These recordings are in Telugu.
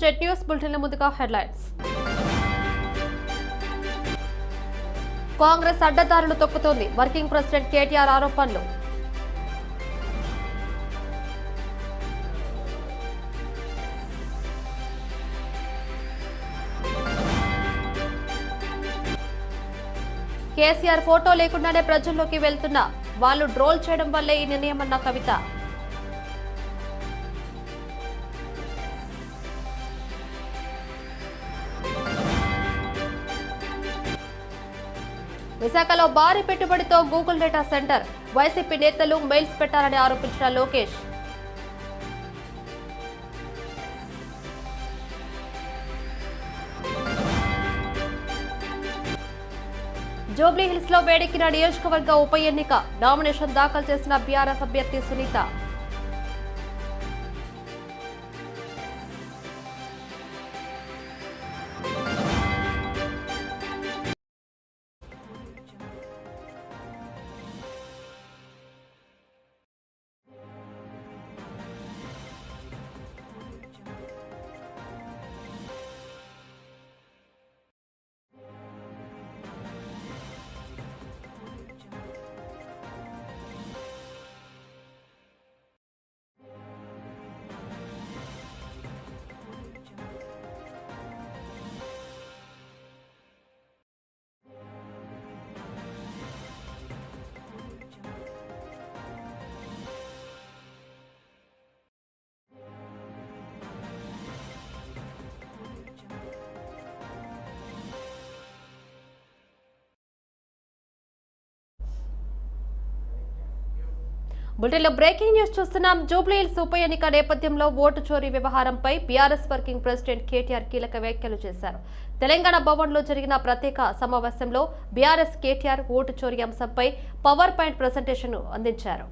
స్టేట్ న్యూస్ బులెటిన్ ముందుగా హెడ్లైన్స్. కాంగ్రెస్ అడ్డదారులు తొక్కుతోంది. వర్కింగ్ ప్రెసిడెంట్ కేటీఆర్ ఆరోపణలు. కేసీఆర్ ఫోటో లేకుండానే ప్రజల్లోకి వెళ్తున్నా వాళ్ళు డ్రోల్ చేయడం వల్లే ఈ నిర్ణయమన్న కవిత. విశాఖలో భారీ పెట్టుబడితో గూగుల్ డేటా సెంటర్. వైసీపీ నేతలు మెయిల్స్ పెట్టారని ఆరోపించిన లోకేష్. జూబ్లీహిల్స్ లో వేడెక్కిన నియోజకవర్గ ఉప ఎన్నిక. నామినేషన్ దాఖలు చేసిన బీఆర్ఎస్ అభ్యర్థి సునీత. బులెటిన్లో బ్రేకింగ్ న్యూస్ చూస్తున్నాం. జూబ్లీహిల్స్ ఉప ఎన్నిక నేపథ్యంలో ఓటు చోరీ వ్యవహారంపై బీఆర్ఎస్ వర్కింగ్ ప్రెసిడెంట్ కేటీఆర్ కీలక వ్యాఖ్యలు చేశారు. తెలంగాణ భవన్లో జరిగిన ప్రత్యేక సమావేశంలో బీఆర్ఎస్ కేటీఆర్ ఓటు చోరీ అంశంపై పవర్ పాయింట్ ప్రెజెంటేషన్ అందించారు.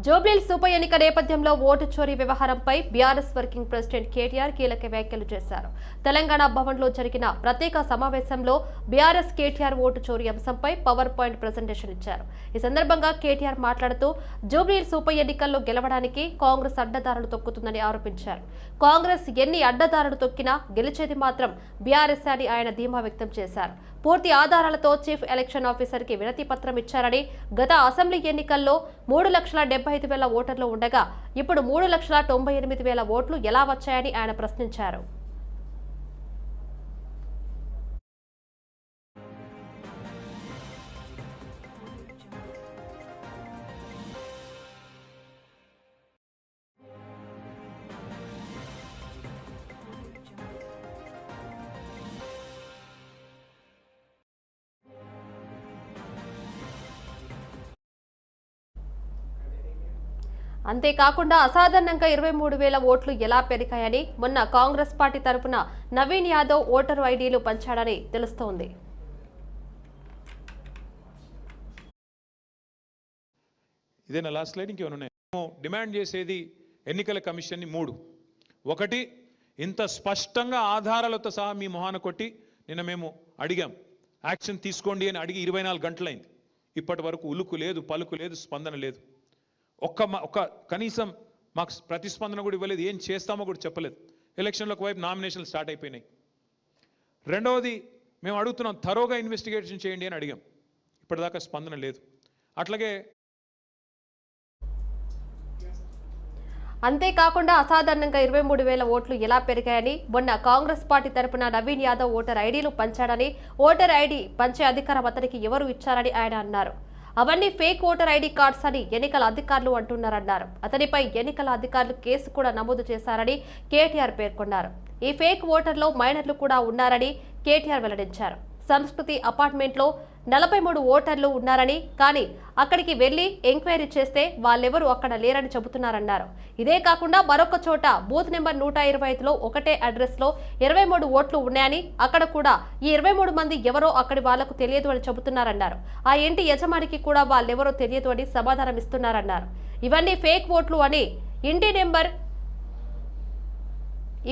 జూబ్లీహిల్స్ ఉప ఎన్నిక నేపథ్యంలో ఓటు చోరీ వ్యవహారంపై బీఆర్ఎస్ వర్కింగ్ ప్రెసిడెంట్ కేటీఆర్ కీలక వ్యాఖ్యలు చేశారు. తెలంగాణ భవన్లో జరిగిన ప్రత్యేక సమావేశంలో బీఆర్ఎస్ కేటీఆర్ ఓటు చోరీ అంశంపై పవర్ పాయింట్ ప్రెజెంటేషన్ ఇచ్చారు. ఈ సందర్భంగా కేటీఆర్ మాట్లాడుతూ జూబ్లీహిల్స్ ఉప ఎన్నికల్లో గెలవడానికి కాంగ్రెస్ అడ్డదారులు తొక్కుతుందని ఆరోపించారు. కాంగ్రెస్ ఎన్ని అడ్డదారులు తొక్కినా గెలిచేది మాత్రం బీఆర్ఎస్ అని ఆయన ధీమా వ్యక్తం చేశారు. పూర్తి ఆధారాలతో చీఫ్ ఎలక్షన్ ఆఫీసర్ కి వినతి పత్రం ఇచ్చారని, గత అసెంబ్లీ ఎన్నికల్లో 3,75,000 ఓటర్లు ఉండగా ఇప్పుడు 3,98,000 ఓట్లు ఎలా వచ్చాయని ఆయన ప్రశ్నించారు. అంతేకాకుండా అసాధారణంగా 23,000 ఓట్లు ఎలా పెరిగాయని, మొన్న కాంగ్రెస్ పార్టీ తరఫున నవీన్ యాదవ్ ఓటరు ఐడీలు పంచాడని తెలుస్తోంది. ఇదేనా లాస్ట్ స్లైడ్? ఇంకేమన్నా డిమాండ్ చేసేది ఎన్నికల కమిషన్ని 3. ఒకటి, ఇంత స్పష్టంగా ఆధారాలతో సహా మీ మొహాన కొట్టి నిన్న మేము అడిగాం, యాక్షన్ తీసుకోండి అని అడిగి 24 గంటలైంది. ఇప్పటి వరకు ఉలుకు లేదు, పలుకు లేదు, స్పందన లేదు. ఒక్క కనీసం మాకు ప్రతిస్పందన కూడా ఇవ్వలేదు. ఏం చేస్తామో కూడా చెప్పలేదు. ఎలక్షన్లకు వైపు నామినేషన్లు స్టార్ట్ అయిపోయినాయి. రెండవది, మేము అడుగుతున్నాం థరోగా ఇన్వెస్టిగేషన్ చేయండి అని అడిగాం. ఇప్పటిదాకా స్పందన లేదు. అట్లాగే అంతేకాకుండా అసాధారణంగా 23,000 ఓట్లు ఎలా పెరిగాయని, మొన్న కాంగ్రెస్ పార్టీ తరఫున నవీన్ యాదవ్ ఓటర్ ఐడీలు పంచాడని, ఓటర్ ఐడీ పంచే అధికారం అతనికి ఎవరు ఇచ్చారని ఆయన అన్నారు. అవన్నీ ఫేక్ ఓటర్ ఐడీ కార్డ్స్ అని ఎన్నికల అధికారులు అంటున్నారన్నారు. అతనిపై ఎన్నికల అధికారులు కేసు కూడా నమోదు చేశారని కేటీఆర్ పేర్కొన్నారు. ఈ ఫేక్ ఓటర్లో మైనర్లు కూడా ఉన్నారని కేటీఆర్ వెల్లడించారు. సంస్కృతి అపార్ట్మెంట్లో 43 ఓటర్లు ఉన్నారని, కానీ అక్కడికి వెళ్లి ఎంక్వైరీ చేస్తే వాళ్ళెవరూ అక్కడ లేరని చెబుతున్నారన్నారు. ఇదే కాకుండా మరొక చోట బూత్ నెంబర్ 125లో ఒకటే అడ్రస్ లో 23 ఓట్లు ఉన్నాయని, అక్కడ కూడా ఈ 23 మంది ఎవరో అక్కడి వాళ్లకు తెలియదు అని చెబుతున్నారన్నారు. ఆ ఇంటి యజమానికి కూడా వాళ్ళెవరో తెలియదు అని సమాధానం ఇస్తున్నారన్నారు. ఇవన్నీ ఫేక్ ఓట్లు అని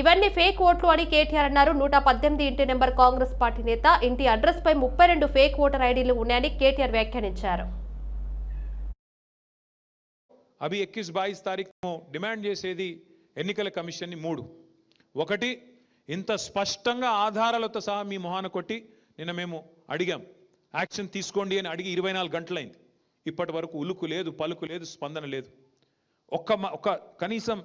ఇవన్నీ ఫేక్ ఓట్లు అని కేటీఆర్ అన్నారు. 118 ఇంటి నెంబర్ కాంగ్రెస్ పార్టీ నేత ఇంటి అడ్రస్ పై 32 ఫేక్ ఓటర్ ఐడీలు ఉన్నాయని కేటీఆర్ వ్యాఖ్యానించారు. అవి 21-22 తారీఖు డిమాండ్ చేసేది ఎన్నికల కమిషన్ని 3. ఒకటి, ఇంత స్పష్టంగా ఆధారాలతో సహా మీ మొహాన కొట్టి నిన్న మేము అడిగాం, యాక్షన్ తీసుకోండి అని అడిగి 24 గంటలైంది. ఇప్పటి వరకు ఉలుకు లేదు, పలుకు లేదు, స్పందన లేదు. ఒక్క కనీసం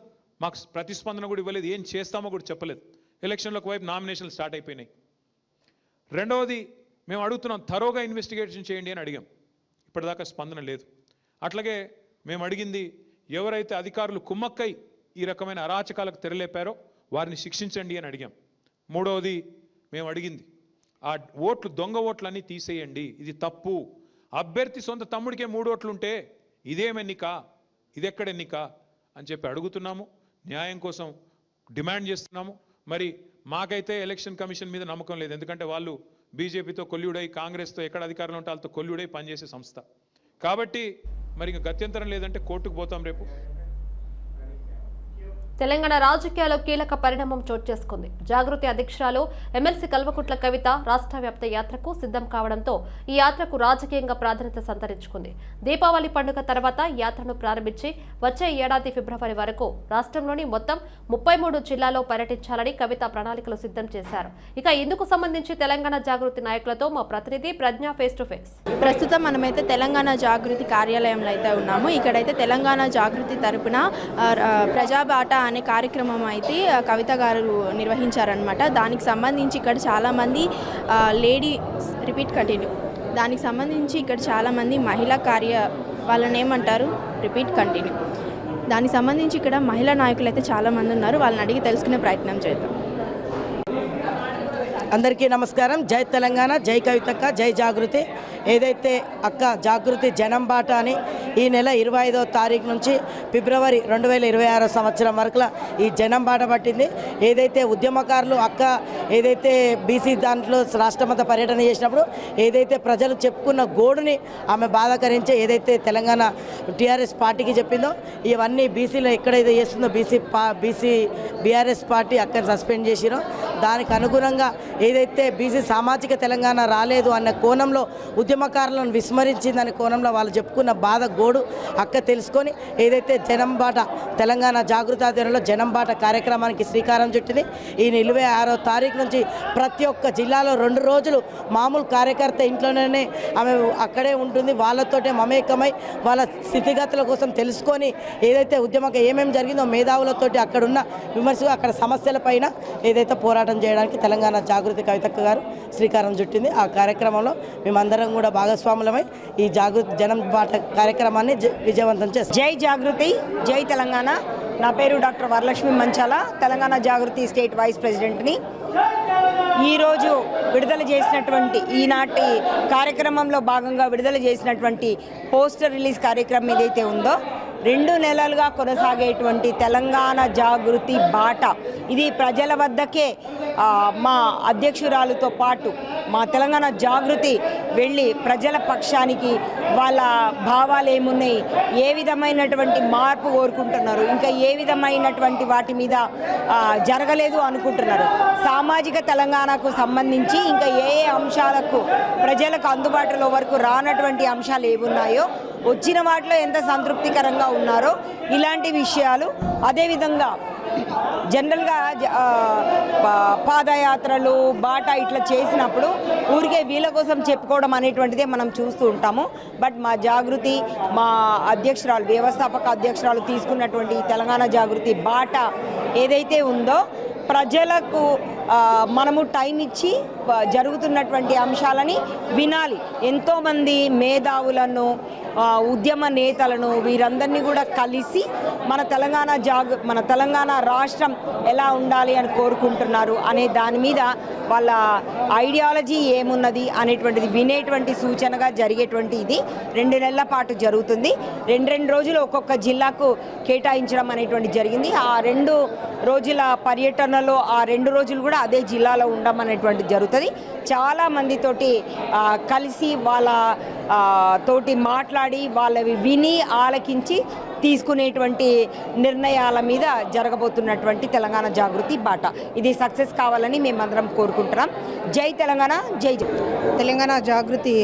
మాకు ప్రతిస్పందన కూడా ఇవ్వలేదు. ఏం చేస్తామో కూడా చెప్పలేదు. ఎలక్షన్లకు వైపు నామినేషన్లు స్టార్ట్ అయిపోయినాయి. రెండవది, మేము అడుగుతున్నాం థరోగా ఇన్వెస్టిగేషన్ చేయండి అని అడిగాం. ఇప్పటిదాకా స్పందన లేదు. అట్లాగే మేము అడిగింది, ఎవరైతే అధికారులు కుమ్మక్కై ఈ రకమైన అరాచకాలకు తెరలేపారో వారిని శిక్షించండి అని అడిగాం. మూడవది మేము అడిగింది, ఆ ఓట్లు దొంగ ఓట్లన్నీ తీసేయండి, ఇది తప్పు. అభ్యర్థి సొంత తమ్ముడికే 3 ఓట్లుంటే ఇదేమెన్నిక, ఇదెక్కడెన్నిక అని చెప్పి అడుగుతున్నాము. న్యాయం కోసం డిమాండ్ చేస్తున్నాము. మరి మాకైతే ఎలక్షన్ కమిషన్ మీద నమ్మకం లేదు. ఎందుకంటే వాళ్ళు బీజేపీతో కొల్లుడై, కాంగ్రెస్తో ఎక్కడ అధికారంలో ఉంటే వాళ్ళతో కొల్లుడై పనిచేసే సంస్థ. కాబట్టి మరి ఇంకా గత్యంతరం లేదంటే కోర్టుకు పోతాం రేపు. తెలంగాణ రాజకీయాల్లో కీలక పరిణామం చోటు చేసుకుంది. జాగృతి అధ్యక్షురాలు ఎమ్మెల్సీ కల్వకుంట్ల కవిత రాష్ట్ర వ్యాప్త యాత్రకు సిద్ధం కావడంతో ఈ యాత్రకు రాజకీయంగా ప్రాధాన్యత సంతరించుకుంది. దీపావళి పండుగ తర్వాత యాత్రను ప్రారంభించి వచ్చే ఏడాది ఫిబ్రవరి వరకు రాష్ట్రంలోని మొత్తం 33 జిల్లాల్లో పర్యటించాలని కవిత ప్రణాళికలు సిద్ధం చేశారు. ఇక ఇందుకు సంబంధించి తెలంగాణ జాగృతి నాయకులతో మా ప్రతినిధి ప్రజ్ఞ ఫేస్ టు ఫేస్. ప్రస్తుతం మనమైతే తెలంగాణ జాగృతి కార్యాలయంలో అయితే ఉన్నాము. ఇక్కడైతే తెలంగాణ జాగృతి తరపున ప్రజాబాట అనే కార్యక్రమం అయితే కవిత గారు నిర్వహించారనమాట. దానికి సంబంధించి ఇక్కడ చాలామంది దానికి సంబంధించి ఇక్కడ చాలామంది మహిళా వాళ్ళని ఏమంటారు దానికి సంబంధించి ఇక్కడ మహిళా నాయకులు అయితే చాలామంది ఉన్నారు. వాళ్ళని అడిగి తెలుసుకునే ప్రయత్నం చేద్దాం. అందరికీ నమస్కారం. జై తెలంగాణ, జై కవితక్క, జై జాగృతి. ఏదైతే అక్క జాగృతి జనం బాట అని ఈ నెల 25వ తారీఖు నుంచి ఫిబ్రవరి 2026 సంవత్సరం వరకు ఈ జనం బాట పట్టింది. ఏదైతే ఉద్యమకారులు అక్క ఏదైతే బీసీ దాంట్లో రాష్ట్రమంతా పర్యటన చేసినప్పుడు ఏదైతే ప్రజలు చెప్పుకున్న గోడుని ఆమె బాధాకరించి ఏదైతే తెలంగాణ టీఆర్ఎస్ పార్టీకి చెప్పిందో, ఇవన్నీ బీసీలో ఎక్కడైతే చేస్తుందో బీఆర్ఎస్ పార్టీ అక్కడ సస్పెండ్ చేసిరో దానికి అనుగుణంగా ఏదైతే బీసీ సామాజిక తెలంగాణ రాలేదు అన్న కోణంలో ఉద్యమకారులను విస్మరించిందనే కోణంలో వాళ్ళు చెప్పుకున్న బాధ గోడు అక్క తెలుసుకొని ఏదైతే జనం బాట తెలంగాణ జాగృతి ఆధ్వర్యంలో జనం బాట కార్యక్రమానికి శ్రీకారం చుట్టింది. ఈ 26వ తారీఖు నుంచి ప్రతి ఒక్క జిల్లాలో 2 రోజులు మామూలు కార్యకర్త ఇంట్లోనే ఆమె అక్కడే ఉంటుంది. వాళ్ళతోటే మమేకమై వాళ్ళ స్థితిగతుల కోసం తెలుసుకొని ఏదైతే ఏమేమి జరిగిందో మేధావులతోటి అక్కడున్న విమర్శగా అక్కడ సమస్యలపైన ఏదైతే పోరాటం చేయడానికి తెలంగాణ జాగృతి కవితక్క గారు శ్రీకారం చుట్టింది. ఆ కార్యక్రమంలో మేమందరం కూడా భాగస్వాములమై ఈ జాగృతి జనం బాట కార్యక్రమాన్ని విజయవంతం చేస్తాం. జై జాగృతి, జై తెలంగాణ. నా పేరు డాక్టర్ వరలక్ష్మి మంచాల, తెలంగాణ జాగృతి స్టేట్ వైస్ ప్రెసిడెంట్ని. ఈరోజు విడుదల చేసినటువంటి ఈనాటి కార్యక్రమంలో భాగంగా విడుదల చేసినటువంటి పోస్టర్ రిలీజ్ కార్యక్రమం ఏదైతే ఉందో 2 నెలలుగా కొనసాగేటువంటి తెలంగాణ జాగృతి బాట ఇది ప్రజల వద్దకే మా అధ్యక్షురాలతో పాటు మా తెలంగాణ జాగృతి వెళ్ళి ప్రజల పక్షానికి వాళ్ళ భావాలు ఏమున్నాయి, ఏ విధమైనటువంటి మార్పు కోరుకుంటున్నారు, ఇంకా ఏ విధమైనటువంటి వాటి మీద జరగలేదు అనుకుంటున్నారు, సామాజిక తెలంగాణకు సంబంధించి ఇంకా ఏ అంశాలకు ప్రజలకు అందుబాటులో వరకు రానటువంటి అంశాలు ఏమున్నాయో, వచ్చిన వాటిలో ఎంత సంతృప్తికరంగా ఉన్నారో ఇలాంటి విషయాలు, అదేవిధంగా జనరల్గా పాదయాత్రలు బాటా ఇట్లా చేసినప్పుడు ఊరికే వీళ్ళ కోసం చెప్పుకోవడం అనేటువంటిదే మనం చూస్తూ ఉంటాము. బట్ మా జాగృతి, మా అధ్యక్షురాలు, వ్యవస్థాపక అధ్యక్షురాలు తీసుకున్నటువంటి తెలంగాణ జాగృతి బాట ఏదైతే ఉందో ప్రజలకు మనము టైం ఇచ్చి జరుగుతున్నటువంటి అంశాలని వినాలి. ఎంతోమంది మేధావులను, ఉద్యమ నేతలను వీరందరినీ కూడా కలిసి మన తెలంగాణ రాష్ట్రం ఎలా ఉండాలి అని కోరుకుంటున్నారు అనే దాని మీద వాళ్ళ ఐడియాలజీ ఏమున్నది అనేటువంటిది వినేటువంటి సూచనగా జరిగేటువంటి ఇది 2 నెలల పాటు జరుగుతుంది. 2 రోజులు ఒక్కొక్క జిల్లాకు కేటాయించడం అనేటువంటి జరిగింది. ఆ 2 రోజుల పర్యటనలో ఆ 2 రోజులు కూడా అదే జిల్లాలో ఉండడం అనేటువంటి జరుగుతుంది. చాలా మందితోటి కలిసి వాళ్ళ తోటి మాట్లాడి వాళ్ళవి విని ఆలకించి తీసుకునేటువంటి నిర్ణయాల మీద జరగబోతున్నటువంటి తెలంగాణ జాగృతి బాట ఇది సక్సెస్ కావాలని మేమందరం కోరుకుంటున్నాం. జై తెలంగాణ, జై తెలంగాణ జాగృతి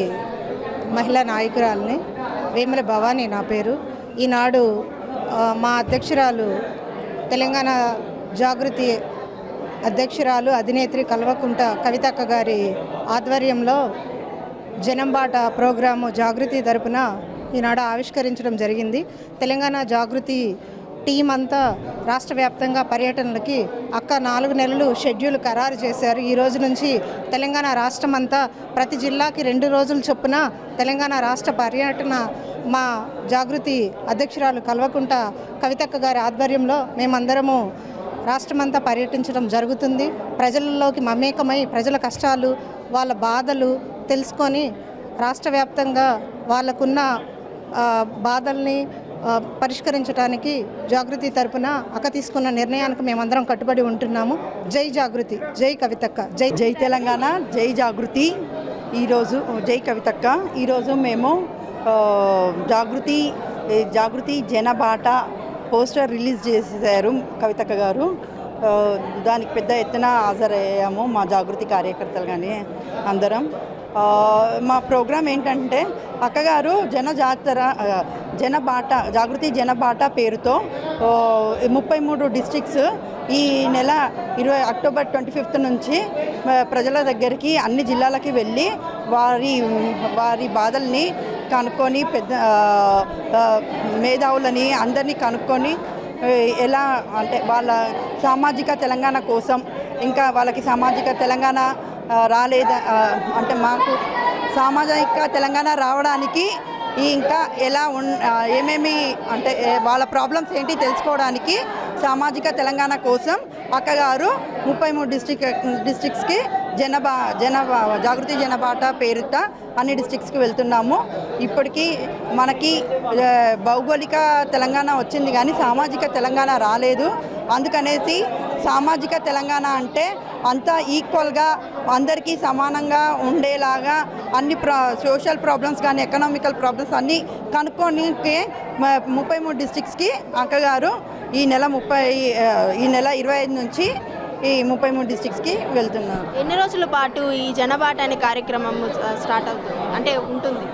మహిళా నాయకురాలని వేముల భవానీ నా పేరు. ఈనాడు మా అధ్యక్షురాలు తెలంగాణ జాగృతి అధ్యక్షురాలు అధినేత్రి కల్వకుంట కవితక్క గారి ఆధ్వర్యంలో జనంబాట ప్రోగ్రాము జాగృతి తరపున ఈనాడు ఆవిష్కరించడం జరిగింది. తెలంగాణ జాగృతి టీం అంతా రాష్ట్ర వ్యాప్తంగా పర్యటనలకి అక్క 4 నెలలు షెడ్యూల్ ఖరారు చేశారు. ఈ రోజు నుంచి తెలంగాణ రాష్ట్రం అంతా ప్రతి జిల్లాకి 2 రోజుల చొప్పున తెలంగాణ రాష్ట్ర పర్యటన మా జాగృతి అధ్యక్షురాలు కల్వకుంట కవితక్క గారి ఆధ్వర్యంలో మేమందరము రాష్ట్రమంతా పర్యటించడం జరుగుతుంది. ప్రజలలోకి మమేకమై ప్రజల కష్టాలు, వాళ్ళ బాధలు తెలుసుకొని రాష్ట్ర వ్యాప్తంగా వాళ్ళకున్న బాధల్ని పరిష్కరించడానికి జాగృతి తరపున అక్క తీసుకున్న నిర్ణయానికి మేమందరం కట్టుబడి ఉంటున్నాము. జై జాగృతి, జై కవితక్క, జై తెలంగాణ, జై జాగృతి. ఈరోజు జై కవితక్క. ఈరోజు మేము జాగృతి జనబాట పోస్టర్ రిలీజ్ చేశారు కవితక్క గారు. దానికి పెద్ద ఎత్తున హాజరయ్యాము మా జాగృతి కార్యకర్తలు కానీ అందరం. మా ప్రోగ్రాం ఏంటంటే అక్కగారు జాగృతి జనబాట పేరుతో 33 డిస్ట్రిక్ట్స్ ఈ నెల అక్టోబర్ 25 నుంచి ప్రజల దగ్గరికి అన్ని జిల్లాలకి వెళ్ళి వారి బాధల్ని కనుక్కొని మేధావులని అందరినీ కనుక్కొని ఎలా అంటే వాళ్ళ సామాజిక తెలంగాణ కోసం, ఇంకా వాళ్ళకి సామాజిక తెలంగాణ రాలేదా అంటే మాకు సామాజిక తెలంగాణ రావడానికి ఇంకా ఎలా ఏమేమి అంటే వాళ్ళ ప్రాబ్లమ్స్ ఏంటి తెలుసుకోవడానికి సామాజిక తెలంగాణ కోసం అక్కగారు 33 డిస్ట్రిక్ట్స్కి జాగృతి జనబాట పేరుత అన్ని డిస్ట్రిక్ట్స్కి వెళ్తున్నాము. ఇప్పటికీ మనకి భౌగోళిక తెలంగాణ వచ్చింది కానీ సామాజిక తెలంగాణ రాలేదు. అందుకనేసి సామాజిక తెలంగాణ అంటే అంతా ఈక్వల్గా అందరికీ సమానంగా ఉండేలాగా అన్ని సోషల్ ప్రాబ్లమ్స్ కానీ ఎకనామికల్ ప్రాబ్లమ్స్ అన్నీ కనుక్కోనికి 33 డిస్ట్రిక్ట్స్కి అక్కగారు ఈ నెల 25 నుంచి ఈ 33 డిస్ట్రిక్ట్స్కి వెళ్తున్నారు. ఎన్ని రోజుల పాటు ఈ జనబాట అనే కార్యక్రమం స్టార్ట్ అవుతుంది అంటే ఉంటుంది?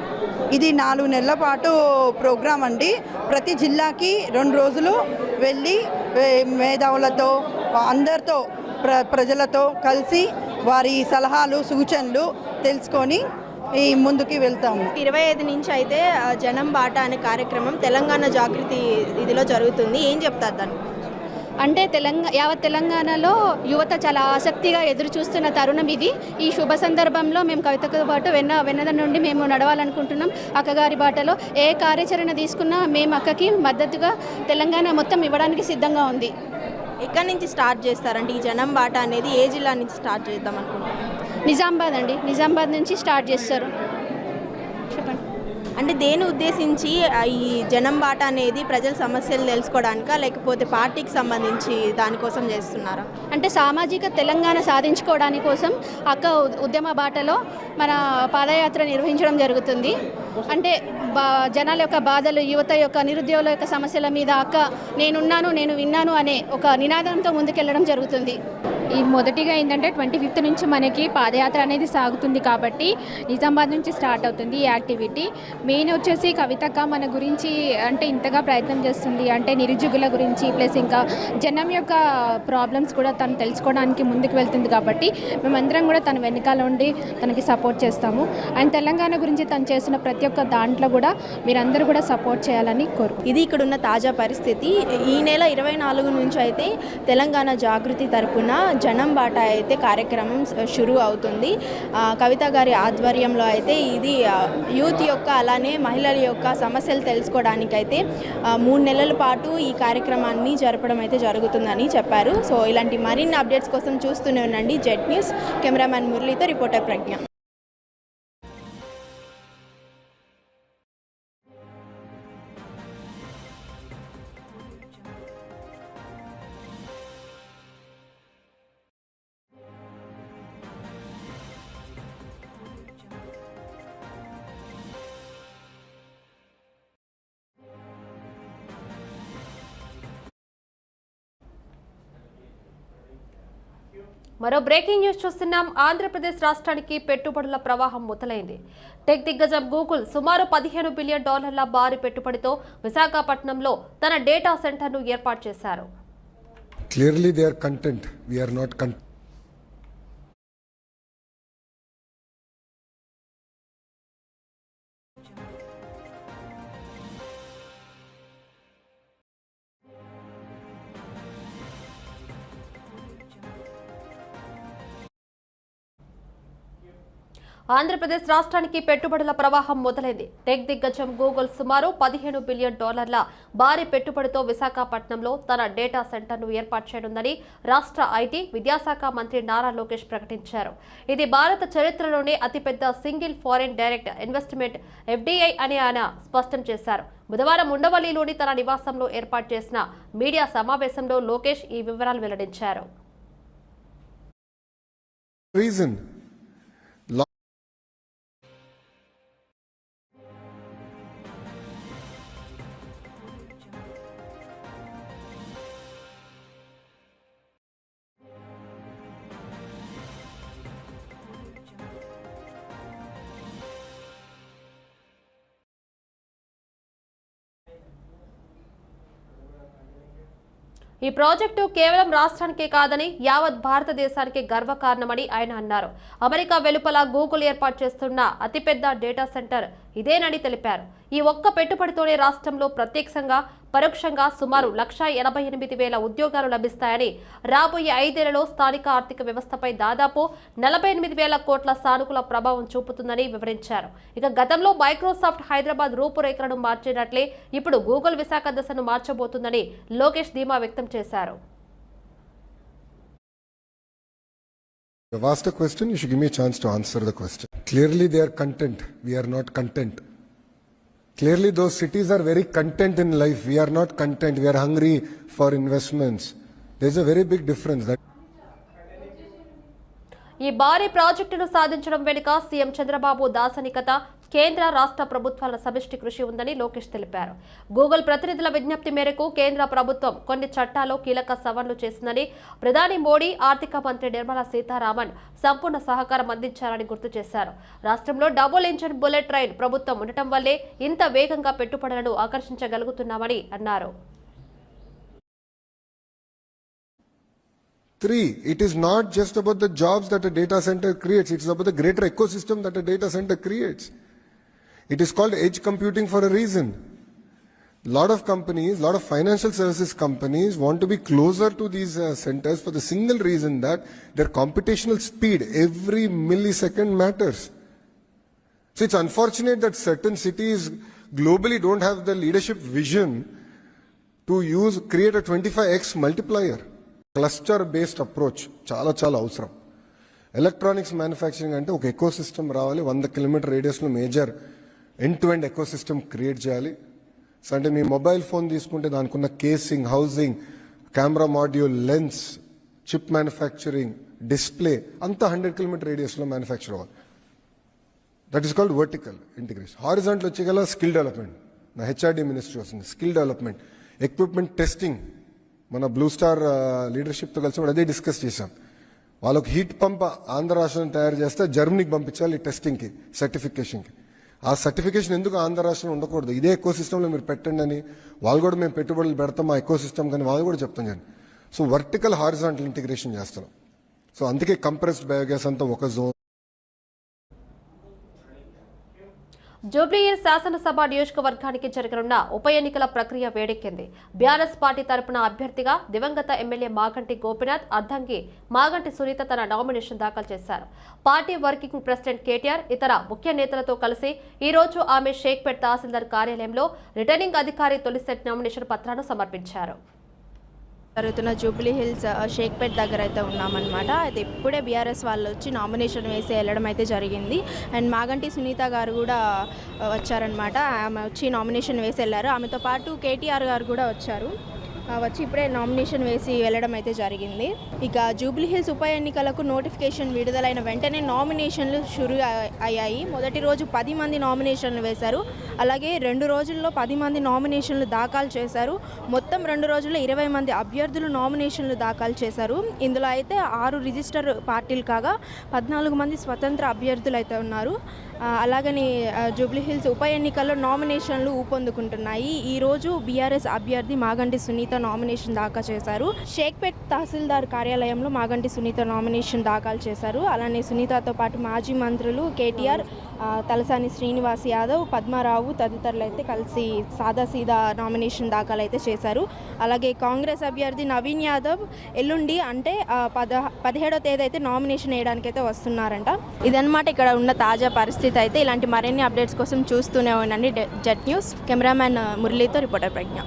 ఇది 4 నెలల పాటు ప్రోగ్రాం అండి. ప్రతి జిల్లాకి 2 రోజులు వెళ్ళి మేధావులతో అందరితో ప్రజలతో కలిసి వారి సలహాలు సూచనలు తెలుసుకొని ముందుకి వెళ్తాము. 25 నుంచి అయితే జనం బాట అనే కార్యక్రమం తెలంగాణ జాగృతి ఇదిలో జరుగుతుంది. ఏం చెప్తారు దాన్ని? అంటే యావత్ తెలంగాణలో యువత చాలా ఆసక్తిగా ఎదురు చూస్తున్న తరుణం ఇది. ఈ శుభ సందర్భంలో మేము కవితతో పాటు వెన్నద నుండి మేము నడవాలనుకుంటున్నాం. అక్కగారి బాటలో ఏ కార్యాచరణ తీసుకున్నా మేము అక్కకి మద్దతుగా తెలంగాణ మొత్తం ఇవ్వడానికి సిద్ధంగా ఉంది. ఎక్కడి నుంచి స్టార్ట్ చేస్తారంటే ఈ జనం బాట అనేది ఏ జిల్లా నుంచి స్టార్ట్ చేద్దాం అనుకుంటున్నాం? నిజామాబాద్ అండి, నిజామాబాద్ నుంచి స్టార్ట్ చేస్తారు. చెప్పండి. అంటే దేని ఉద్దేశించి ఈ జనం బాట అనేది ప్రజల సమస్యలు తెలుసుకోవడానికా లేకపోతే పార్టీకి సంబంధించి దానికోసం చేస్తున్నారా? అంటే సామాజిక తెలంగాణ సాధించుకోవడానికి కోసం అక్క ఉద్యమ బాటలో మన పాదయాత్ర నిర్వహించడం జరుగుతుంది. అంటే జనాల యొక్క బాధలు, యువత యొక్క నిరుద్యోగుల యొక్క సమస్యల మీద అక్క నేనున్నాను, నేను విన్నాను అనే ఒక నినాదంతో ముందుకెళ్ళడం జరుగుతుంది. ఈ మొదటిగా ఏంటంటే 25th నుంచి మనకి పాదయాత్ర అనేది సాగుతుంది కాబట్టి నిజామాబాద్ నుంచి స్టార్ట్ అవుతుంది ఈ యాక్టివిటీ. మెయిన్ వచ్చేసి కవితక్క మన గురించి అంటే ఇంతగా ప్రయత్నం చేస్తుంది, అంటే నిరుద్యోగుల గురించి ప్లస్ ఇంకా జనం యొక్క ప్రాబ్లమ్స్ కూడా తను తెలుసుకోవడానికి ముందుకు వెళ్తుంది కాబట్టి మేమందరం కూడా తన వెనకాల ఉండి తనకి సపోర్ట్ చేస్తాము. అండ్ తెలంగాణ గురించి తను చేసిన ప్రతి ఒక్క దాంట్లో కూడా మీరందరూ కూడా సపోర్ట్ చేయాలని కోరుకుంటున్నాను. ఇది ఇక్కడున్న తాజా పరిస్థితి. ఈ నెల 24 నుంచి అయితే తెలంగాణ జాగృతి తరపున జనం బాట అయితే కార్యక్రమం షురూ అవుతుంది. కవిత గారి ఆధ్వర్యంలో అయితే ఇది యూత్ యొక్క అలానే మహిళల యొక్క సమస్యలు తెలుసుకోవడానికైతే 3 నెలల పాటు ఈ కార్యక్రమాన్ని జరపడం అయితే జరుగుతుందని చెప్పారు. సో ఇలాంటి మరిన్ని అప్డేట్స్ కోసం చూస్తూనే ఉండండి జెడ్ న్యూస్. కెమెరామ్యాన్ మురళితో రిపోర్టర్ ప్రజ్ఞ. మరో బ్రేకింగ్ న్యూస్ చూస్తున్నాం. ఆంధ్రప్రదేశ్ రాష్ట్రానికి పెట్టుబడుల ప్రవాహం మొదలైంది. టెక్ దిగ్గజం గూగుల్ సుమారు $15 బిలియన్ భారీ పెట్టుబడితో విశాఖపట్నంలో తన డేటా సెంటర్ను ఏర్పాటు చేశారు. Clearly they are content. We are not content. Andhra Pradesh రాష్ట్రానికి పెట్టుబడుల ప్రవాహం మొదలైంది. టెక్ దిగ్గజం గూగుల్ సుమారు $15 బిలియన్ భారీ పెట్టుబడితో విశాఖపట్నంలో తన డేటా సెంటర్ను ఏర్పాటు చేయనుందని రాష్ట్ర ఐటీ విద్యాశాఖ మంత్రి నారా లోకేష్ ప్రకటించారు. ఇది భారత చరిత్రలోనే అతిపెద్ద single foreign direct investment FDI అని ఆయన స్పష్టం చేశారు. బుధవారం ఉండవల్లిలోని తన నివాసంలో ఏర్పాటు చేసిన మీడియా సమావేశంలో లోకేష్ ఈ వివరాలు వెల్లడించారు. ఈ ప్రాజెక్టు కేవలం రాష్ట్రానికే కాదని యావత్ భారతదేశానికి గర్వకారణమని ఆయన అన్నారు. అమెరికా వెలుపల గూగుల్ ఏర్పాటు చేస్తున్న అతిపెద్ద డేటా సెంటర్ ఇదేనని తెలిపారు. ఈ ఒక్క పెట్టుబడితోనే రాష్ట్రంలో ప్రత్యక్షంగా పరోక్షంగా సుమారు 1,88,000 ఉద్యోగాలు లభిస్తాయని, రాబోయే 5 ఏళ్లలో స్థానిక ఆర్థిక వ్యవస్థపై దాదాపు 48,000 కోట్ల సానుకూల ప్రభావం చూపుతుందని వివరించారు. ఇక గతంలో మైక్రోసాఫ్ట్ హైదరాబాద్ రూపురేఖలను మార్చినట్లే ఇప్పుడు గూగుల్ విశాఖ దశను మార్చబోతుందని లోకేష్ ధీమా వ్యక్తం చేశారు. You've asked a question, you should give me a chance to answer the question. Clearly they are content, we are not content. Clearly those cities are very content in life, we are not content, we are hungry for investments. There's a very big difference. ఈ భారీ ప్రాజెక్టును సాధించడం వెనుక సీఎం చంద్రబాబు దార్శనికత, కేంద్ర రాష్ట్ర ప్రభుత్వాల సమిష్టి కృషి ఉందని లోకేష్ తెలిపారు. గూగుల్ ప్రతినిధుల విజ్ఞప్తి మేరకు కేంద్ర ప్రభుత్వం కొన్ని చట్టాల్లో కీలక సవరణలు చేసిందని, ప్రధాని మోడీ, ఆర్థిక మంత్రి నిర్మలా సీతారామన్ సంపూర్ణ సహకారం అందించారని గుర్తు చేశారు. రాష్ట్రంలో డబుల్ ఇంజిన్ బుల్లెట్ ట్రైన్ ప్రభుత్వం ఉండటం వల్లే ఇంత వేగంగా పెట్టుబడులను ఆకర్షించగలుగుతున్నామని అన్నారు. 3, it is not just about the jobs that a data center creates, it's about the greater ecosystem that a data center creates. It is called edge computing for a reason. Lot of companies, lot of financial services companies want to be closer to these centers for the single reason that their computational speed, every millisecond matters. So it's unfortunate that certain cities globally don't have the leadership vision to create a 25x multiplier. Cluster based approach చాలా చాలా అవసరం. ఎలక్ట్రానిక్స్ మ్యానుఫ్యాక్చరింగ్ అంటే ఒక ఎకోసిస్టమ్ రావాలి, 100 కిలోమీటర్ రేడియస్లో major end to end ecosystem create చేయాలి. సో అంటే మీ మొబైల్ ఫోన్ తీసుకుంటే దానికి ఉన్న casing, housing, camera module, lens, chip manufacturing, display అంతా 100 కిలోమీటర్ రేడియస్లో మ్యానుఫ్యాక్చర్ అవ్వాలి. That is called vertical integration. Horizontal వచ్చేగల స్కిల్ డెవలప్మెంట్, నా హెచ్ఆర్డీ మినిస్ట్రీ వస్తుంది. స్కిల్ డెవలప్మెంట్, ఎక్విప్మెంట్ టెస్టింగ్, మన బ్లూ స్టార్ లీడర్షిప్తో కలిసి కూడా అదే డిస్కస్ చేశాం. వాళ్ళకు హీట్ పంప్ ఆంధ్ర రాష్ట్రం తయారు చేస్తే జర్మనీకి పంపించాలి టెస్టింగ్కి, సర్టిఫికేషన్కి. ఆ సర్టిఫికేషన్ ఎందుకు ఆంధ్ర రాష్ట్రంలో ఉండకూడదు, ఇదే ఎకో సిస్టంలో మీరు పెట్టండి అని వాళ్ళు కూడా మేము పెట్టుబడులు పెడతాం ఆ ఎకో సిస్టమ్ కానీ వాళ్ళు కూడా చెప్తాం కానీ. సో వర్టికల్ హారిజాంటల్ ఇంటిగ్రేషన్ చేస్తున్నాం. సో అందుకే కంప్రెస్డ్ బయోగ్యాస్ అంతా ఒక జోన్. జూబ్లీహిల్స్ శాసనసభ నియోజకవర్గానికి జరగనున్న ఉప ఎన్నికల ప్రక్రియ వేడెక్కింది. బీఆర్ఎస్ పార్టీ తరపున అభ్యర్థిగా దివంగత ఎమ్మెల్యే మాగంటి గోపీనాథ్, అర్ధంగి మాగంటి సునీత తన నామినేషన్ దాఖలు చేశారు. పార్టీ వర్కింగ్ ప్రెసిడెంట్ కేటీఆర్ ఇతర ముఖ్య నేతలతో కలిసి ఈ రోజు ఆమె షేక్పేట్ తహసీల్దార్ కార్యాలయంలో రిటర్నింగ్ అధికారి తొలి సెట్ నామినేషన్ పత్రాలను సమర్పించారు. జరుగుతున్న జూబ్లీహిల్స్ షేక్పేట్ దగ్గర అయితే ఉన్నామన్నమాట. అయితే ఇప్పుడే బీఆర్ఎస్ వాళ్ళు వచ్చి నామినేషన్ వేసి వెళ్ళడం అయితే జరిగింది. అండ్ మాగంటి సునీత గారు కూడా వచ్చారనమాట. ఆమె వచ్చి నామినేషన్ వేసి వెళ్ళారు. ఆమెతో పాటు కేటీఆర్ గారు కూడా వచ్చారు. వచ్చి ఇప్పుడే నామినేషన్ వేసి వెళ్ళడం అయితే జరిగింది. ఇక జూబ్లీహిల్స్ ఉప ఎన్నికలకు నోటిఫికేషన్ విడుదలైన వెంటనే నామినేషన్లు షురు అయ్యాయి. మొదటి రోజు 10 మంది నామినేషన్లు వేశారు. అలాగే 2 రోజుల్లో 10 మంది నామినేషన్లు దాఖలు చేశారు. మొత్తం 2 రోజుల్లో 20 మంది అభ్యర్థులు నామినేషన్లు దాఖలు చేశారు. ఇందులో అయితే 6 రిజిస్టర్ పార్టీలు కాగా 14 మంది స్వతంత్ర అభ్యర్థులు అయితే ఉన్నారు. అలాగని జూబ్లీహిల్స్ ఉప ఎన్నికల్లో నామినేషన్లు ఊపందుకుంటున్నాయి. ఈరోజు బీఆర్ఎస్ అభ్యర్థి మాగంటి సునీత నామినేషన్ దాఖలు చేశారు. షేక్పేట్ తహసీల్దార్ కార్యాలయంలో మాగంటి సునీత నామినేషన్ దాఖలు చేశారు. అలానే సునీతతో పాటు మాజీ మంత్రులు కేటీఆర్, తలసాని శ్రీనివాస్ యాదవ్, పద్మారావు తదితరులు అయితే కలిసి సాదాసీదా నామినేషన్ దాఖలు అయితే చేశారు. అలాగే కాంగ్రెస్ అభ్యర్థి నవీన్ యాదవ్ ఎల్లుండి అంటే 17వ తేదీ అయితే నామినేషన్ వేయడానికి అయితే వస్తున్నారంట. ఇదన్నమాట ఇక్కడ ఉన్న తాజా పరిస్థితి. అయితే ఇలాంటి మరిన్ని అప్డేట్స్ కోసం చూస్తూనే ఉండండి జెట్ న్యూస్. కెమెరామ్యాన్ మురళీతో రిపోర్టర్ ప్రజ్ఞ.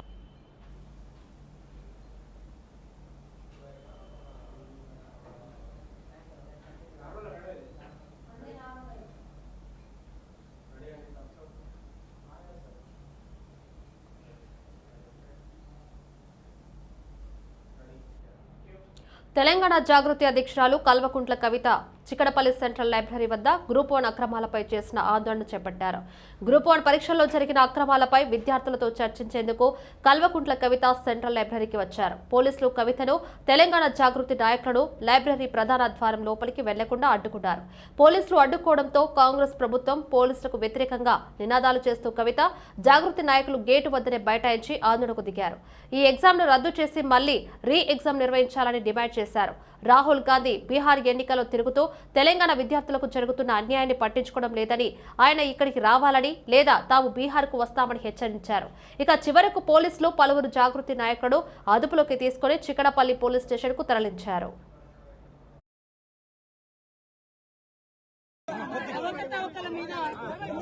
తెలంగాణ జాగృతి అధ్యక్షురాలు కల్వకుంట్ల కవిత చిక్కడపల్లి సెంట్రల్ లైబ్రరీ వద్ద గ్రూప్ 1 అక్రమాలపై చేసిన ఆందోళన చేపట్టారు. గ్రూప్ 1 పరీక్షల్లో జరిగిన అక్రమాలపై విద్యార్థులతో చర్చించేందుకు కల్వకుంట్ల కవిత సెంట్రల్ లైబ్రరీకి వచ్చారు. పోలీసులు కవితను, తెలంగాణ జాగృతి నాయకులను లైబ్రరీ ప్రధాన ద్వారం లోపలికి వెళ్లకుండా అడ్డుకున్నారు. పోలీసులు అడ్డుకోవడంతో కాంగ్రెస్ ప్రభుత్వం పోలీసులకు వ్యతిరేకంగా నినాదాలు చేస్తూ కవిత, జాగృతి నాయకులు గేటు వద్దనే బైఠాయించి ఆందోళనకు దిగారు. ఈ ఎగ్జామ్ను రద్దు చేసి మళ్లీ రీ ఎగ్జామ్ నిర్వహించాలని డిమాండ్ చేశారు. రాహుల్ గాంధీ బీహార్ ఎన్నికల్లో తిరుగుతూ తెలంగాణ విద్యార్థులకు జరుగుతున్న అన్యాయాన్ని పట్టించుకోవడం లేదని, ఆయన ఇక్కడికి రావాలని లేదా తాము బీహార్కు వస్తామని హెచ్చరించారు. ఇక చివరకు పోలీసులు పలువురు జాగృతి నాయకులను అదుపులోకి తీసుకుని చిక్కడపల్లి పోలీస్ స్టేషన్కు తరలించారు.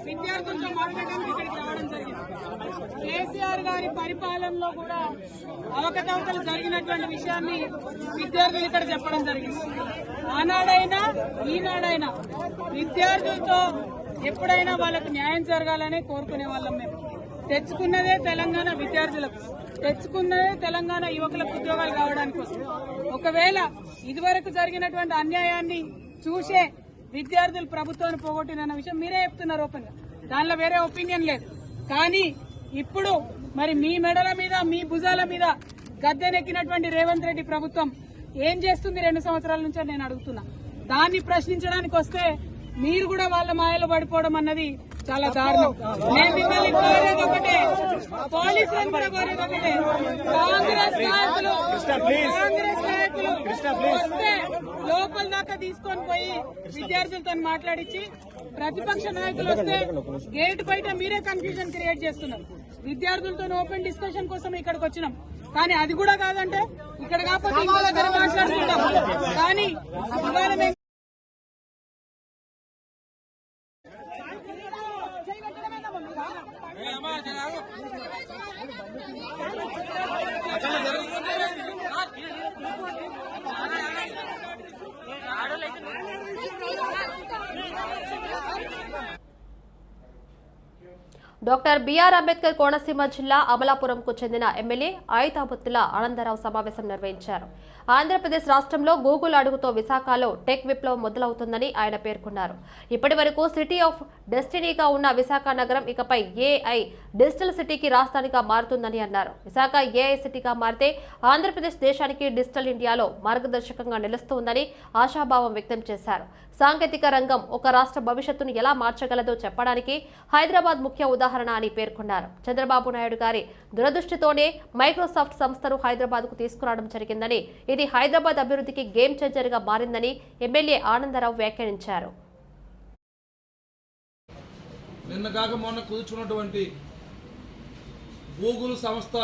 విద్యార్థులతో మాట్లాడడానికి ఇక్కడికి రావడం జరిగింది. కేసీఆర్ గారి పరిపాలనలో కూడా అవకతవకలు జరిగినటువంటి విషయాన్ని విద్యార్థులు ఇక్కడ చెప్పడం జరిగింది. ఆనాడైనా ఈనాడైనా విద్యార్థులతో ఎప్పుడైనా వాళ్ళకు న్యాయం జరగాలని కోరుకునే వాళ్ళం. మేము తెచ్చుకున్నదే తెలంగాణ విద్యార్థులకు, తెచ్చుకున్నదే తెలంగాణ యువకులకు ఉద్యోగాలు కావడానికి కోసం. ఒకవేళ ఇదివరకు జరిగినటువంటి అన్యాయాన్ని చూసే విద్యార్థులు ప్రభుత్వాన్ని పోగొట్టిన విషయం మీరే చెప్తున్నారు ఓపెన్ గా, దానిలో వేరే ఒపీనియన్ లేదు. కానీ ఇప్పుడు మరి మీ మెడల మీద, మీ భుజాల మీద గద్దెనెక్కినటువంటి రేవంత్ రెడ్డి ప్రభుత్వం ఏం చేస్తుంది 2 సంవత్సరాల నుంచి నేను అడుగుతున్నా. దాన్ని ప్రశ్నించడానికి వస్తే మీరు కూడా వాళ్ళ మాయలో పడిపోవడం అన్నది చాలా దారుణం. నేను మిమ్మల్ని కోరేది ఒకటే, పోలీసులను కూడా కోరేది ఒకటే, కాంగ్రెస్ నాయకులు వస్తే లోపల దాకా తీసుకొని పోయి విద్యార్థులతో మాట్లాడించి, ప్రతిపక్ష నాయకులు వస్తే గేట్ బయట మీరే కన్ఫ్యూజన్ క్రియేట్ చేస్తున్నారు. విద్యార్థులతో ఓపెన్ డిస్కషన్ కోసం ఇక్కడికి వచ్చినాం, కానీ అది కూడా కాదంటే ఇక్కడ కాకపోతే ఇంకో దగ్గర మాట్లాడుకుంటాం. కానీ ఇవాళ మేము డాక్టర్ బిఆర్ అంబేద్కర్ కోనసీమ జిల్లా అమలాపురంకు చెందిన ఎమ్మెల్యే ఆయుధాబుత్తుల ఆనందరావు సమావేశం నిర్వహించారు. ఆంధ్రప్రదేశ్ రాష్ట్రంలో గూగుల్ అడుగుతో విశాఖలో టెక్ విప్లవం మొదలవుతుందని ఆయన పేర్కొన్నారు. ఇప్పటి వరకు సిటీ ఆఫ్ డెస్టినీగా ఉన్న విశాఖ నగరం ఇకపై ఏఐ డిజిటల్ సిటీకి రాజధానిగా మారుతుందని అన్నారు. విశాఖ ఏఐ సిటీగా మారితే ఆంధ్రప్రదేశ్ దేశానికి డిజిటల్ ఇండియాలో మార్గదర్శకంగా నిలుస్తుందని ఆశాభావం వ్యక్తం చేశారు. సాంకేతిక రంగం ఒక రాష్ట్ర భవిష్యత్తును ఎలా మార్చగలదో చెప్పడానికి హైదరాబాద్ ముఖ్య ఉదాహరణ అని పేర్కొన్నారు. చంద్రబాబు నాయుడు గారి దురదృష్టితోనే మైక్రోసాఫ్ట్ సంస్థను హైదరాబాద్కు తీసుకురావడం జరిగిందని, ఇది హైదరాబాద్ అభివృద్ధికి గేమ్ చేంజర్ గా మారిందని ఎమ్మెల్యే ఆనందరావు వ్యాఖ్యానించారు. నిన్న కాక మొన్న కుదుర్చున్నటువంటి గూగుల్ సంస్థ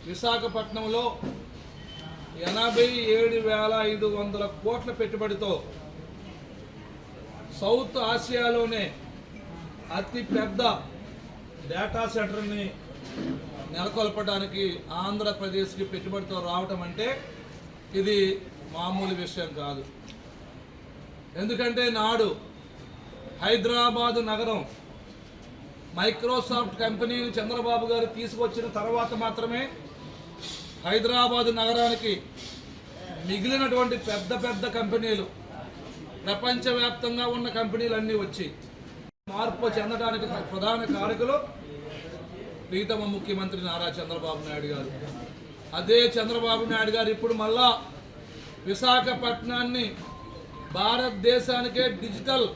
విశాఖపట్నంలో 87,500 కోట్ల పెట్టుబడితో సౌత్ ఆసియాలోనే అతి పెద్ద డేటా సెంటర్ని నెలకొల్పడానికి ఆంధ్రప్రదేశ్కి పెట్టుబడితో రావటం అంటే ఇది మామూలు విషయం కాదు. ఎందుకంటే నాడు హైదరాబాదు నగరం మైక్రోసాఫ్ట్ కంపెనీని చంద్రబాబు గారు తీసుకొచ్చిన తర్వాత మాత్రమే హైదరాబాదు నగరానికి మిగిలినటువంటి పెద్ద పెద్ద కంపెనీలు, ప్రపంచవ్యాప్తంగా ఉన్న కంపెనీలన్నీ వచ్చి మార్పు చెందడానికి ప్రధాన కారకులు ప్రీతమ ముఖ్యమంత్రి నారా చంద్రబాబు నాయుడు గారు. అదే చంద్రబాబు నాయుడు గారు ఇప్పుడు మళ్ళా విశాఖపట్నాన్ని భారతదేశానికే డిజిటల్.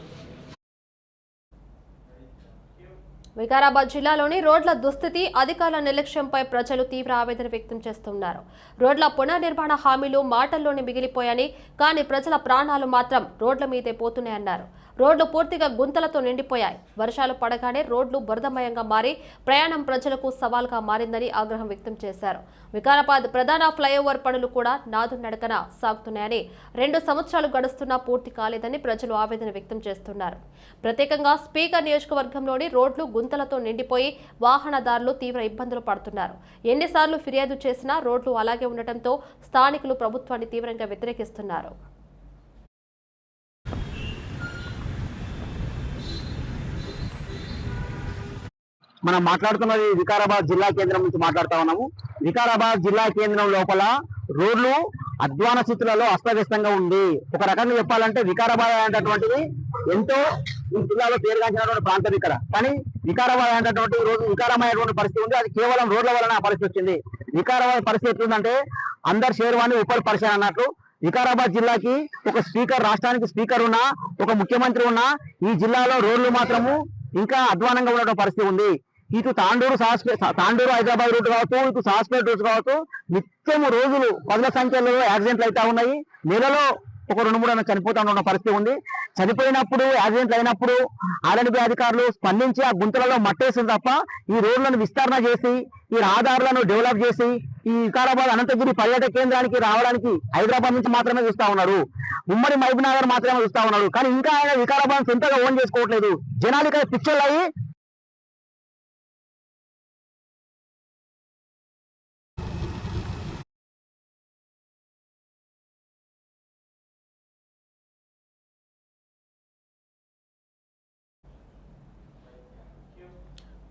వికారాబాద్ జిల్లాలోని రోడ్ల దుస్థితి, అధికారుల నిర్లక్ష్యంపై ప్రజలు తీవ్ర ఆవేదన వ్యక్తం చేస్తున్నారు. రోడ్ల పునర్నిర్మాణ హామీలు మాటల్లోనే మిగిలిపోయాయని, కానీ ప్రజల ప్రాణాలు మాత్రం రోడ్ల మీదే పోతున్నాయన్నారు. రోడ్లు పూర్తిగా గుంతలతో నిండిపోయాయి. వర్షాలు పడగానే రోడ్లు బురదమయంగా మారి ప్రయాణం ప్రజలకు సవాల్గా మారిందని ఆగ్రహం వ్యక్తం చేశారు. వికారాబాద్ ప్రధాన ఫ్లైఓవర్ పనులు కూడా నాదు నడకన సాగుతున్నాయని, 2 సంవత్సరాలు గడుస్తున్నా పూర్తి కాలేదని ప్రజలు ఆవేదన వ్యక్తం చేస్తున్నారు. ప్రత్యేకంగా స్పీకర్ నియోజకవర్గంలోని రోడ్లు గుంతలతో నిండిపోయి వాహనదారులు తీవ్ర ఇబ్బందులు పడుతున్నారు. ఎన్నిసార్లు ఫిర్యాదు చేసినా రోడ్లు అలాగే ఉండటంతో స్థానికులు ప్రభుత్వాన్ని తీవ్రంగా వ్యతిరేకిస్తున్నారు. మనం మాట్లాడుతున్నది వికారాబాద్ జిల్లా కేంద్రం నుంచి మాట్లాడుతా ఉన్నాము. వికారాబాద్ జిల్లా కేంద్రం లోపల రోడ్లు అధ్వాన స్థితులలో అస్తవ్యస్తంగా ఉంది. ఒక రకంగా చెప్పాలంటే వికారాబాద్ అనేటటువంటిది ఎంతో ఈ జిల్లాలో పేరుగాంచినటువంటి ప్రాంతం ఇక్కడ. కానీ వికారాబాద్ అనేటటువంటి రోజు వికారమైనటువంటి పరిస్థితి ఉంది. అది కేవలం రోడ్ల వలన ఆ పరిస్థితి వచ్చింది. వికారాబాద్ పరిస్థితి ఎట్లుందంటే అందరు షేర్వాణి ఉపర్ పరిచయం అన్నట్లు వికారాబాద్ జిల్లాకి ఒక స్పీకర్, రాష్ట్రానికి స్పీకర్ ఉన్నా, ఒక ముఖ్యమంత్రి ఉన్నా, ఈ జిల్లాలో రోడ్లు మాత్రము ఇంకా అధ్వానంగా ఉండడం పరిస్థితి ఉంది. ఇటు తాండూరు హైదరాబాద్ రూట్ కావచ్చు, ఇటు సాస్పేట్ రూట్ కావచ్చు, నిత్యం రోజులు 10ల సంఖ్యలో యాక్సిడెంట్లు అయితే ఉన్నాయి. నెలలో ఒక 2-3 చనిపోతా ఉన్న పరిస్థితి ఉంది. చనిపోయినప్పుడు, యాక్సిడెంట్లు అయినప్పుడు ఆర్ఎండ్బి అధికారులు స్పందించి ఆ గుంతలలో మట్టేసింది తప్ప ఈ రోడ్లను విస్తరణ చేసి, ఈ రహదారులను డెవలప్ చేసి ఈ వికారాబాద్ అనంతగిరి పర్యాటక కేంద్రానికి రావడానికి హైదరాబాద్ నుంచి మాత్రమే చూస్తా ఉన్నారు. ఉమ్మడి మహబూబ్నగర్ మాత్రమే చూస్తా ఉన్నారు. కానీ ఇంకా ఆయన వికారాబాద్ సొంతగా ఓన్ చేసుకోవట్లేదు. జనాలు ఇక్కడ పిక్చర్లు అయ్యి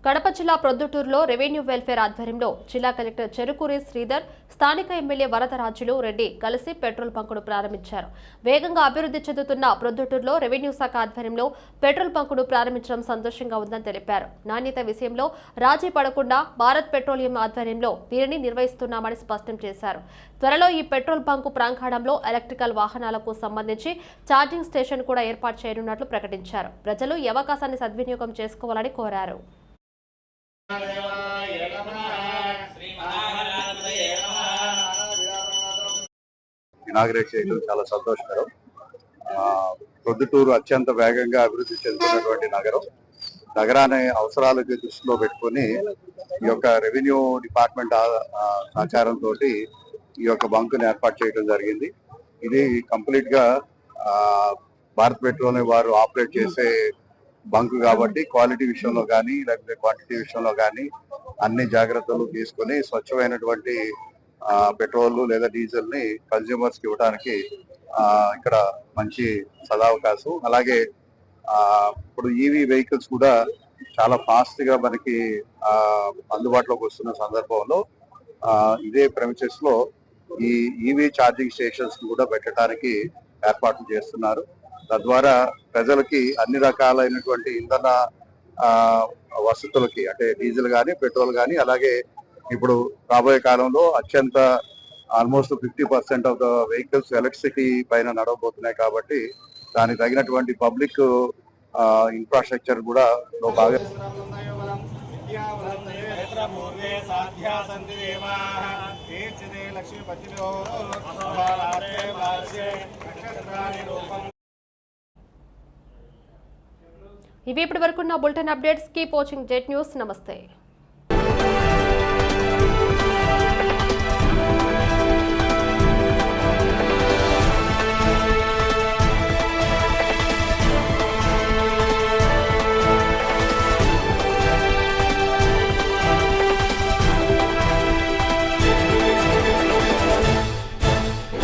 కడప జిల్లా ప్రొద్దుటూరులో రెవెన్యూ వెల్ఫేర్ ఆధ్వర్యంలో జిల్లా కలెక్టర్ చెరుకూరి శ్రీధర్, స్థానిక ఎమ్మెల్యే వరదరాజులు రెడ్డి కలిసి పెట్రోల్ బంకును ప్రారంభించారు. వేగంగా అభివృద్ధి చెందుతున్న ప్రొద్దుటూరులో రెవెన్యూ శాఖ ఆధ్వర్యంలో పెట్రోల్ బంకును ప్రారంభించడం సంతోషంగా ఉందని తెలిపారు. నాణ్యత విషయంలో రాజీ పడకుండా భారత్ పెట్రోలియం ఆధ్వర్యంలో దీనిని నిర్వహిస్తున్నామని స్పష్టం చేశారు. త్వరలో ఈ పెట్రోల్ బంకు ప్రాంగణంలో ఎలక్ట్రికల్ వాహనాలకు సంబంధించి ఛార్జింగ్ స్టేషన్ కూడా ఏర్పాటు చేయనున్నట్లు ప్రకటించారు. ప్రజలు ఈ అవకాశాన్ని సద్వినియోగం చేసుకోవాలని కోరారు. ఇనాగ్రేట్ చేయడం చాలా సంతోషకరం. ప్రొద్దుటూరు అత్యంత వేగంగా అభివృద్ధి చెందుతున్నటువంటి నగరాన్ని అవసరాలకి దృష్టిలో పెట్టుకొని ఈ యొక్క రెవెన్యూ డిపార్ట్మెంట్ సహకారంతో ఈ యొక్క బంకుని ఏర్పాటు చేయడం జరిగింది. ఇది కంప్లీట్ గా భారత్ పెట్రోలియం వారు ఆపరేట్ చేసే బంకు కాబట్టి క్వాలిటీ విషయంలో కానీ లేకపోతే క్వాంటిటీ విషయంలో కానీ అన్ని జాగ్రత్తలు తీసుకొని స్వచ్ఛమైనటువంటి పెట్రోల్ లేదా డీజిల్ ని కన్స్యూమర్స్ కి ఇవ్వడానికి ఇక్కడ మంచి సదావకాశం. అలాగే ఇప్పుడు ఈవీ వెహికల్స్ కూడా చాలా ఫాస్ట్ గా మనకి అందుబాటులోకి వస్తున్న సందర్భంలో ఇదే ప్రెమిసెస్ లో ఈ ఈవీ ఛార్జింగ్ స్టేషన్స్ కూడా పెట్టడానికి ఏర్పాట్లు చేస్తున్నారు. తద్వారా ప్రజలకి అన్ని రకాలైనటువంటి ఇంధన వసతులకి అంటే డీజిల్ కానీ పెట్రోల్ కానీ అలాగే ఇప్పుడు రాబోయే కాలంలో అత్యంత almost 50% of the vehicles electricity పైన నడవబోతున్నాయి కాబట్టి దానికి తగినటువంటి పబ్లిక్ ఇన్ఫ్రాస్ట్రక్చర్ కూడా బాగా ఇవి ఇప్పటి వరకు ఉన్న bulletin updates. Keep watching jet news. నమస్తే.